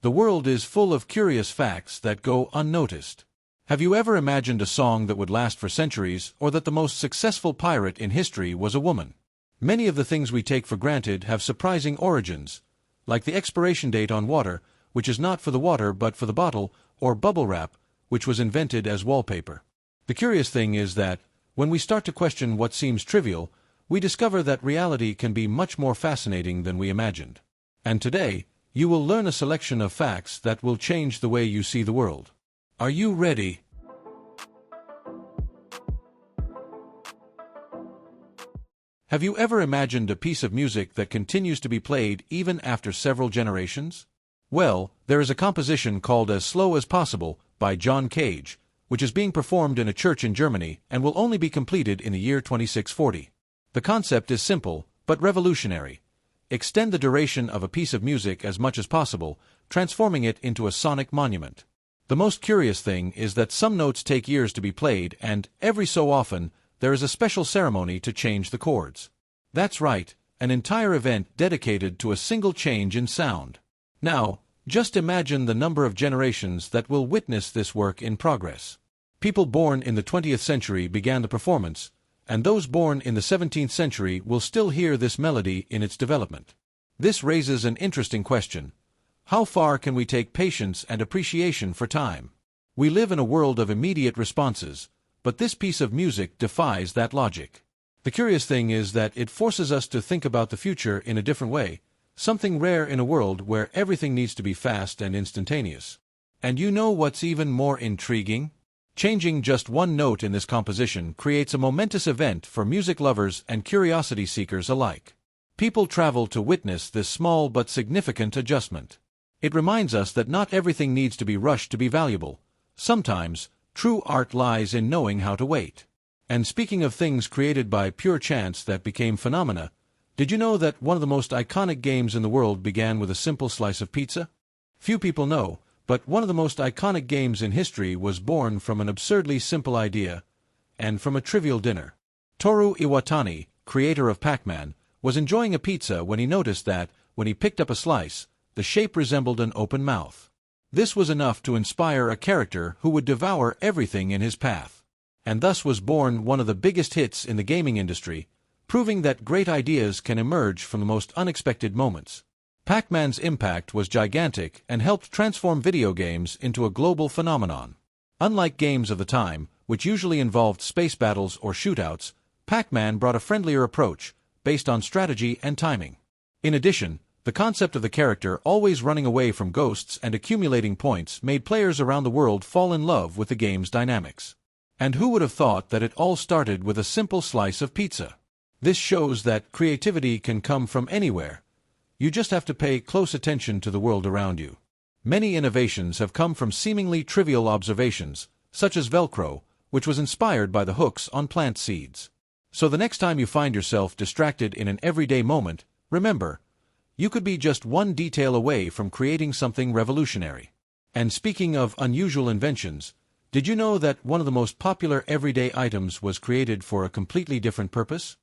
The world is full of curious facts that go unnoticed. Have you ever imagined a song that would last for centuries, or that the most successful pirate in history was a woman? Many of the things we take for granted have surprising origins, like the expiration date on water, which is not for the water but for the bottle, or bubble wrap, which was invented as wallpaper. The curious thing is that, when we start to question what seems trivial, we discover that reality can be much more fascinating than we imagined. And today, you will learn a selection of facts that will change the way you see the world. Are you ready? Have you ever imagined a piece of music that continues to be played even after several generations? Well, there is a composition called As Slow as Possible by John Cage, which is being performed in a church in Germany and will only be completed in the year 2640. The concept is simple, but revolutionary. Extend the duration of a piece of music as much as possible, transforming it into a sonic monument. The most curious thing is that some notes take years to be played, and every so often, there is a special ceremony to change the chords. That's right, an entire event dedicated to a single change in sound. Now, just imagine the number of generations that will witness this work in progress. People born in the 20th century began the performance, and those born in the 17th century will still hear this melody in its development. This raises an interesting question. How far can we take patience and appreciation for time? We live in a world of immediate responses, but this piece of music defies that logic. The curious thing is that it forces us to think about the future in a different way, something rare in a world where everything needs to be fast and instantaneous. And you know what's even more intriguing? Changing just one note in this composition creates a momentous event for music lovers and curiosity seekers alike. People travel to witness this small but significant adjustment. It reminds us that not everything needs to be rushed to be valuable. Sometimes, true art lies in knowing how to wait. And speaking of things created by pure chance that became phenomena, did you know that one of the most iconic games in the world began with a simple slice of pizza? Few people know, but one of the most iconic games in history was born from an absurdly simple idea, and from a trivial dinner. Toru Iwatani, creator of Pac-Man, was enjoying a pizza when he noticed that, when he picked up a slice, the shape resembled an open mouth. This was enough to inspire a character who would devour everything in his path. And thus was born one of the biggest hits in the gaming industry, proving that great ideas can emerge from the most unexpected moments. Pac-Man's impact was gigantic and helped transform video games into a global phenomenon. Unlike games of the time, which usually involved space battles or shootouts, Pac-Man brought a friendlier approach, based on strategy and timing. In addition, the concept of the character always running away from ghosts and accumulating points made players around the world fall in love with the game's dynamics. And who would have thought that it all started with a simple slice of pizza? This shows that creativity can come from anywhere. You just have to pay close attention to the world around you. Many innovations have come from seemingly trivial observations, such as Velcro, which was inspired by the hooks on plant seeds. So the next time you find yourself distracted in an everyday moment, remember, you could be just one detail away from creating something revolutionary. And speaking of unusual inventions, did you know that one of the most popular everyday items was created for a completely different purpose?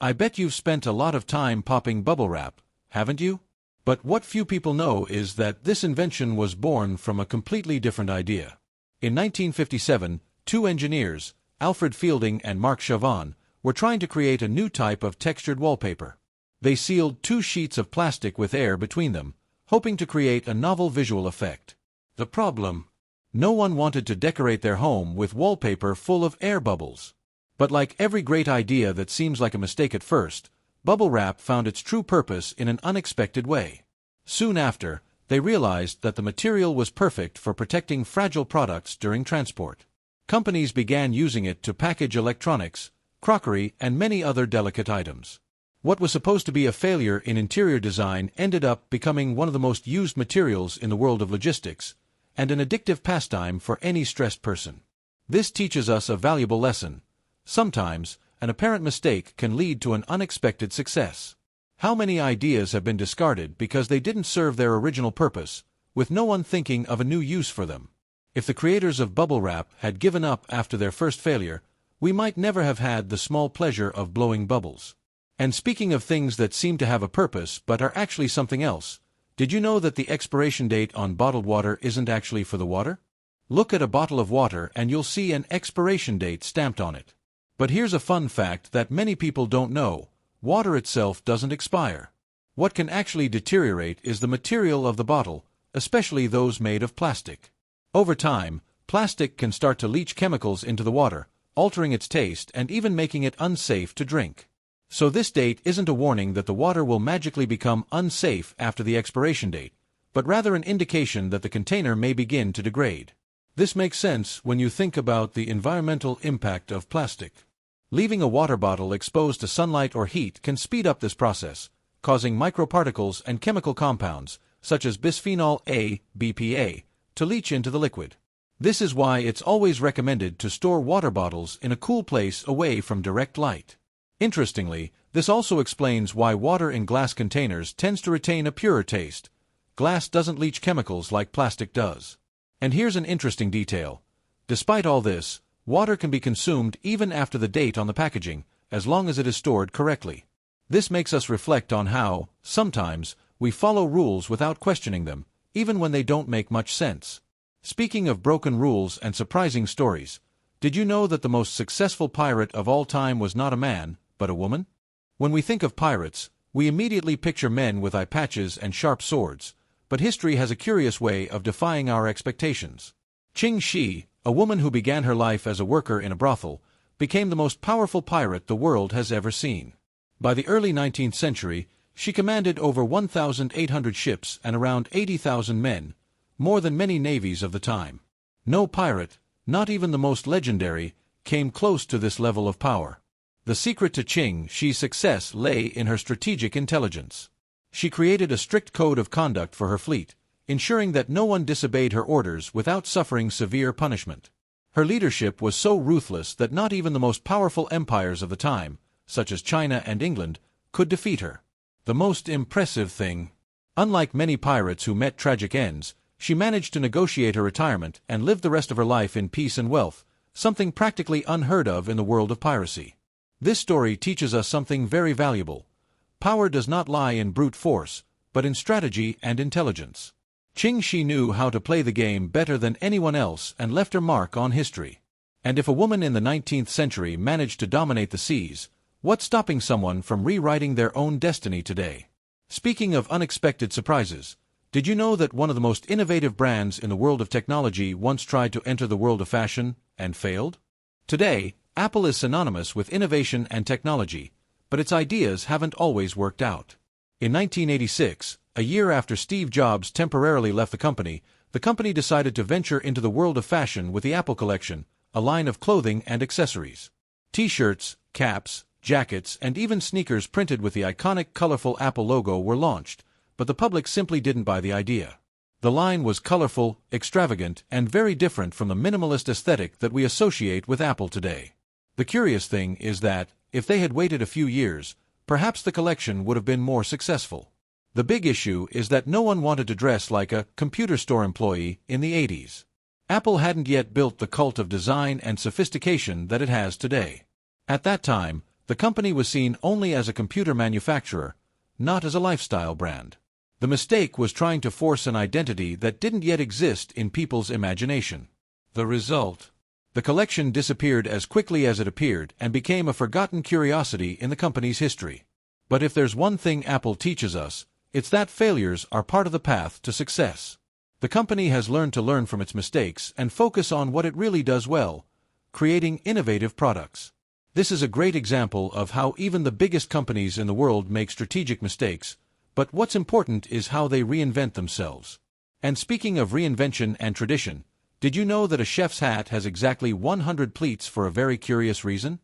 I bet you've spent a lot of time popping bubble wrap, haven't you? But what few people know is that this invention was born from a completely different idea. In 1957, two engineers, Alfred Fielding and Mark Chavon, were trying to create a new type of textured wallpaper. They sealed two sheets of plastic with air between them, hoping to create a novel visual effect. The problem? No one wanted to decorate their home with wallpaper full of air bubbles. But like every great idea that seems like a mistake at first, bubble wrap found its true purpose in an unexpected way. Soon after, they realized that the material was perfect for protecting fragile products during transport. Companies began using it to package electronics, crockery, and many other delicate items. What was supposed to be a failure in interior design ended up becoming one of the most used materials in the world of logistics, and an addictive pastime for any stressed person. This teaches us a valuable lesson. Sometimes, an apparent mistake can lead to an unexpected success. How many ideas have been discarded because they didn't serve their original purpose, with no one thinking of a new use for them? If the creators of bubble wrap had given up after their first failure, we might never have had the small pleasure of blowing bubbles. And speaking of things that seem to have a purpose but are actually something else, Did you know that the expiration date on bottled water isn't actually for the water? Look at a bottle of water and you'll see an expiration date stamped on it. But here's a fun fact that many people don't know. Water itself doesn't expire. What can actually deteriorate is the material of the bottle, especially those made of plastic. Over time, plastic can start to leach chemicals into the water, altering its taste and even making it unsafe to drink. So this date isn't a warning that the water will magically become unsafe after the expiration date, but rather an indication that the container may begin to degrade. This makes sense when you think about the environmental impact of plastic. Leaving a water bottle exposed to sunlight or heat can speed up this process, causing microparticles and chemical compounds, such as bisphenol A, BPA, to leach into the liquid. This is why it's always recommended to store water bottles in a cool place away from direct light. Interestingly, this also explains why water in glass containers tends to retain a purer taste. Glass doesn't leach chemicals like plastic does. And here's an interesting detail. Despite all this, water can be consumed even after the date on the packaging, as long as it is stored correctly. This makes us reflect on how, sometimes, we follow rules without questioning them, even when they don't make much sense. Speaking of broken rules and surprising stories, did you know that the most successful pirate of all time was not a man, but a woman? When we think of pirates, we immediately picture men with eye patches and sharp swords, but history has a curious way of defying our expectations. Qing Shi, a woman who began her life as a worker in a brothel, became the most powerful pirate the world has ever seen. By the early 19th century, she commanded over 1,800 ships and around 80,000 men, more than many navies of the time. No pirate, not even the most legendary, came close to this level of power. The secret to Qing Shi's success lay in her strategic intelligence. She created a strict code of conduct for her fleet, ensuring that no one disobeyed her orders without suffering severe punishment. Her leadership was so ruthless that not even the most powerful empires of the time, such as China and England, could defeat her. The most impressive thing, unlike many pirates who met tragic ends, she managed to negotiate her retirement and live the rest of her life in peace and wealth, something practically unheard of in the world of piracy. This story teaches us something very valuable. Power does not lie in brute force, but in strategy and intelligence. Qing Shi knew how to play the game better than anyone else and left her mark on history. And if a woman in the 19th century managed to dominate the seas, what's stopping someone from rewriting their own destiny today? Speaking of unexpected surprises, did you know that one of the most innovative brands in the world of technology once tried to enter the world of fashion and failed? Today, Apple is synonymous with innovation and technology, but its ideas haven't always worked out. In 1986, a year after Steve Jobs temporarily left the company decided to venture into the world of fashion with the Apple Collection, a line of clothing and accessories. T-shirts, caps, jackets, and even sneakers printed with the iconic colorful Apple logo were launched, but the public simply didn't buy the idea. The line was colorful, extravagant, and very different from the minimalist aesthetic that we associate with Apple today. The curious thing is that, if they had waited a few years, perhaps the collection would have been more successful. The big issue is that no one wanted to dress like a computer store employee in the 80s. Apple hadn't yet built the cult of design and sophistication that it has today. At that time, the company was seen only as a computer manufacturer, not as a lifestyle brand. The mistake was trying to force an identity that didn't yet exist in people's imagination. The result? The collection disappeared as quickly as it appeared and became a forgotten curiosity in the company's history. But if there's one thing Apple teaches us, it's that failures are part of the path to success. The company has learned to learn from its mistakes and focus on what it really does well, creating innovative products. This is a great example of how even the biggest companies in the world make strategic mistakes, but what's important is how they reinvent themselves. And speaking of reinvention and tradition, did you know that a chef's hat has exactly 100 pleats for a very curious reason?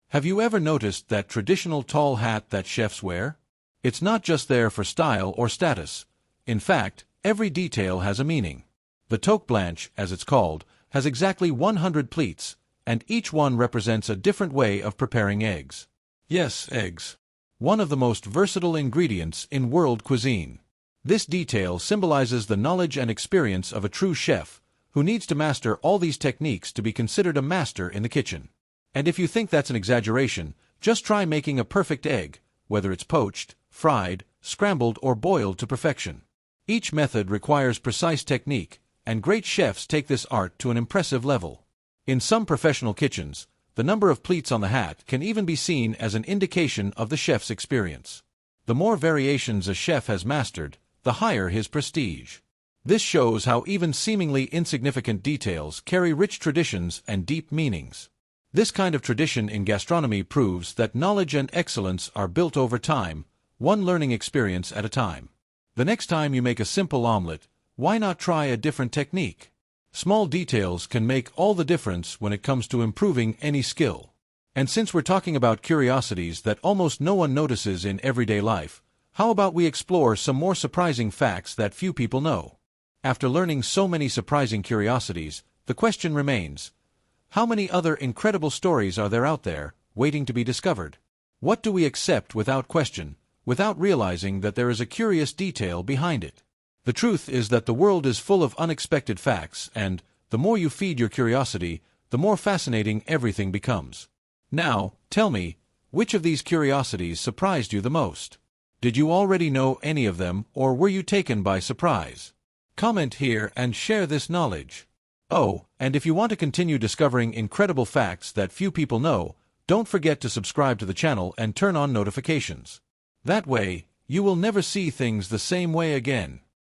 Have you ever noticed that traditional tall hat that chefs wear? It's not just there for style or status. In fact, every detail has a meaning. The toque blanche, as it's called, has exactly 100 pleats, and each one represents a different way of preparing eggs. Yes, eggs. One of the most versatile ingredients in world cuisine. This detail symbolizes the knowledge and experience of a true chef, who needs to master all these techniques to be considered a master in the kitchen. And if you think that's an exaggeration, just try making a perfect egg, whether it's poached, fried, scrambled, or boiled to perfection. Each method requires precise technique, and great chefs take this art to an impressive level. In some professional kitchens, the number of pleats on the hat can even be seen as an indication of the chef's experience. The more variations a chef has mastered, the higher his prestige. This shows how even seemingly insignificant details carry rich traditions and deep meanings. This kind of tradition in gastronomy proves that knowledge and excellence are built over time, one learning experience at a time. The next time you make a simple omelette, why not try a different technique? Small details can make all the difference when it comes to improving any skill. And since we're talking about curiosities that almost no one notices in everyday life, how about we explore some more surprising facts that few people know? After learning so many surprising curiosities, the question remains, how many other incredible stories are there out there, waiting to be discovered? What do we accept without question, without realizing that there is a curious detail behind it? The truth is that the world is full of unexpected facts, and the more you feed your curiosity, the more fascinating everything becomes. Now, tell me, which of these curiosities surprised you the most? Did you already know any of them, or were you taken by surprise? Comment here and share this knowledge. Oh, and if you want to continue discovering incredible facts that few people know, don't forget to subscribe to the channel and turn on notifications. That way, you will never see things the same way again.